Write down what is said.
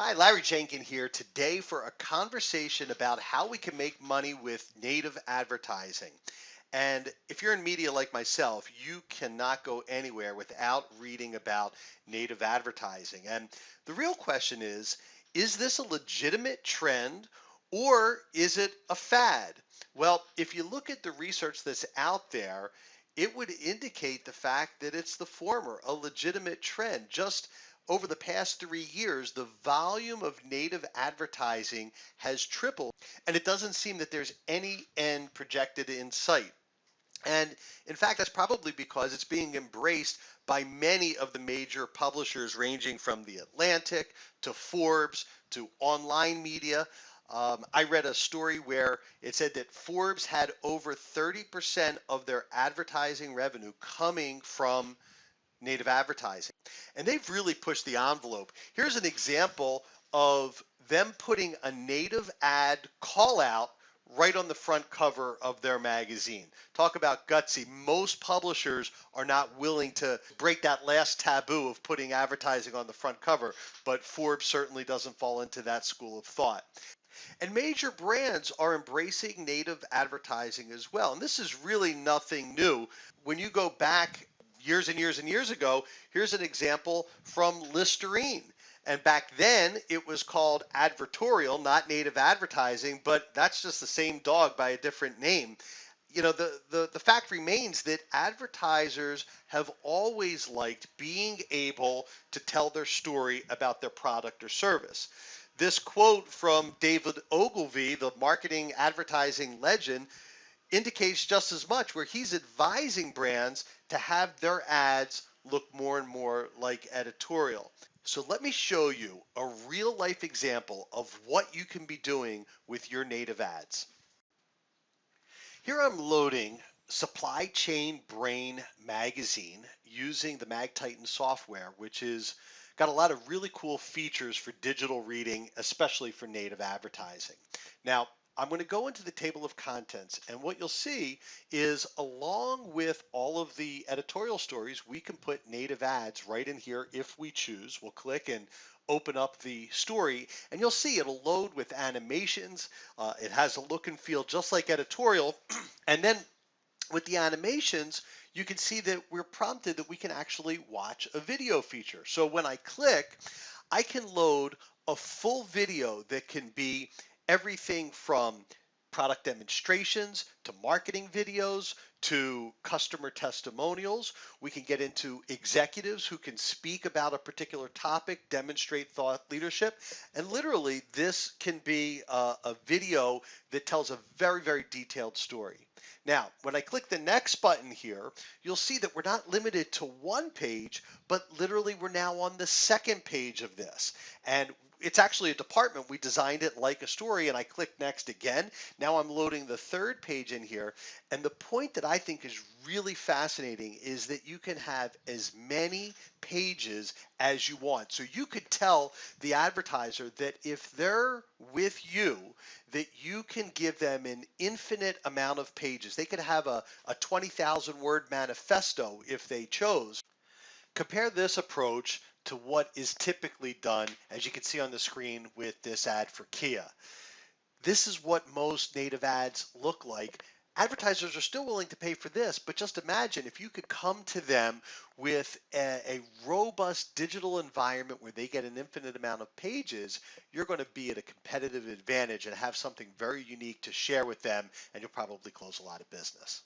Hi, Larry Genkin here today for a conversation about how we can make money with native advertising. And if you're in media like myself, you cannot go anywhere without reading about native advertising. And the real question is this a legitimate trend or is it a fad? Well, if you look at the research that's out there, it would indicate the fact that it's the former, a legitimate trend. Just over the past 3 years, the volume of native advertising has tripled, and it doesn't seem that there's any end projected in sight. And in fact, that's probably because it's being embraced by many of the major publishers, ranging from The Atlantic to Forbes to online media. I read a story where it said that Forbes had over 30% of their advertising revenue coming from native advertising. And they've really pushed the envelope. Here's an example of them putting a native ad call out right on the front cover of their magazine. Talk about gutsy. Most publishers are not willing to break that last taboo of putting advertising on the front cover, but Forbes certainly doesn't fall into that school of thought. And major brands are embracing native advertising as well. And this is really nothing new. When you go back years and years and years ago, here's an example from Listerine. And back then it was called advertorial, not native advertising, but that's just the same dog by a different name. The fact remains that advertisers have always liked being able to tell their story about their product or service. This quote from David Ogilvy, the marketing advertising legend, indicates just as much, where he's advising brands to have their ads look more and more like editorial. So let me show you a real life example of what you can be doing with your native ads. Here I'm loading Supply Chain Brain magazine using the MagTitan software, which is got a lot of really cool features for digital reading, especially for native advertising. Now, I'm going to go into the table of contents, and what you'll see is, along with all of the editorial stories, we can put native ads right in here if we choose. We'll click and open up the story, and you'll see it'll load with animations. It has a look and feel just like editorial, and then with the animations, you can see that we're prompted that we can actually watch a video feature. So when I click, I can load a full video that can be everything from product demonstrations to marketing videos to customer testimonials. We can get into executives who can speak about a particular topic, demonstrate thought leadership, and literally this can be a video that tells a very, very detailed story. Now, when I click the next button here, you'll see that we're not limited to one page, but literally we're now on the second page of this. And it's actually a department. We designed it like a story, and I click next again. Now I'm loading the third page in here. And the point that I think is really fascinating is that you can have as many pages as you want. So you could tell the advertiser that if they're with you, that you can give them an infinite amount of pages. They could have a 20,000 word manifesto if they chose. Compare this approach to what is typically done, as you can see on the screen with this ad for Kia. This is what most native ads look like. Advertisers are still willing to pay for this, but just imagine if you could come to them with a robust digital environment where they get an infinite amount of pages, you're going to be at a competitive advantage and have something very unique to share with them, and you'll probably close a lot of business.